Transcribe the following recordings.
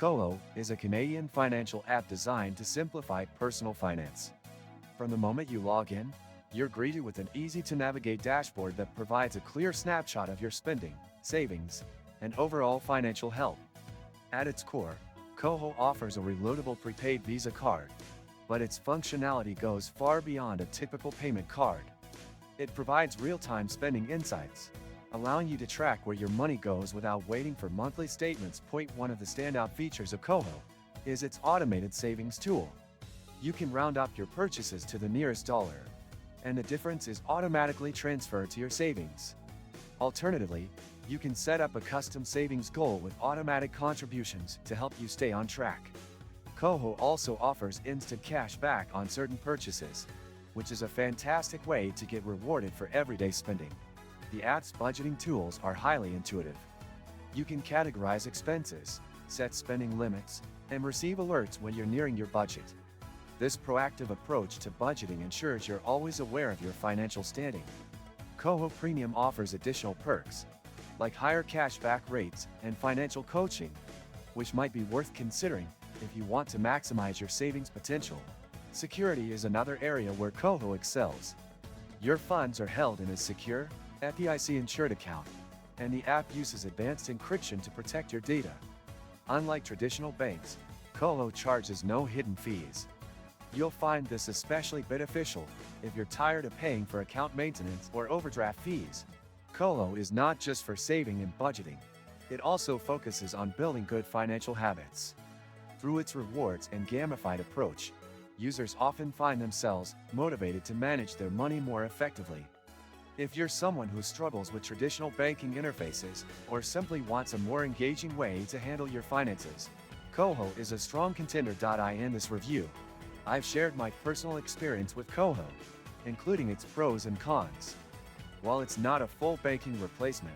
Koho is a Canadian financial app designed to simplify personal finance. From the moment you log in, you're greeted with an easy-to-navigate dashboard that provides a clear snapshot of your spending, savings, and overall financial health. At its core, Koho offers a reloadable prepaid Visa card, but its functionality goes far beyond a typical payment card. It provides real-time spending insights, allowing you to track where your money goes without waiting for monthly statements. One of the standout features of Koho is its automated savings tool. You can round up your purchases to the nearest dollar, and the difference is automatically transferred to your savings. Alternatively, you can set up a custom savings goal with automatic contributions to help you stay on track. Koho also offers instant cash back on certain purchases, which is a fantastic way to get rewarded for everyday spending. The app's budgeting tools are highly intuitive. You can categorize expenses, set spending limits, and receive alerts when you're nearing your budget. This proactive approach to budgeting ensures you're always aware of your financial standing. Koho Premium offers additional perks, like higher cashback rates and financial coaching, which might be worth considering if you want to maximize your savings potential. Security is another area where Koho excels. Your funds are held in a secure, FDIC-insured account, and the app uses advanced encryption to protect your data. Unlike traditional banks, Koho charges no hidden fees. You'll find this especially beneficial if you're tired of paying for account maintenance or overdraft fees. Koho is not just for saving and budgeting. It also focuses on building good financial habits. Through its rewards and gamified approach, users often find themselves motivated to manage their money more effectively. If you're someone who struggles with traditional banking interfaces or simply wants a more engaging way to handle your finances, Koho is a strong contender. In this review, I've shared my personal experience with Koho, including its pros and cons. While it's not a full banking replacement,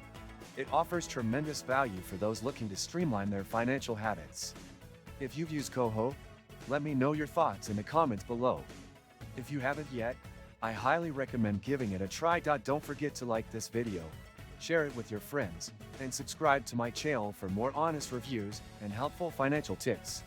it offers tremendous value for those looking to streamline their financial habits. If you've used Koho, let me know your thoughts in the comments below. If you haven't yet, I highly recommend giving it a try. Don't forget to like this video, share it with your friends, and subscribe to my channel for more honest reviews and helpful financial tips.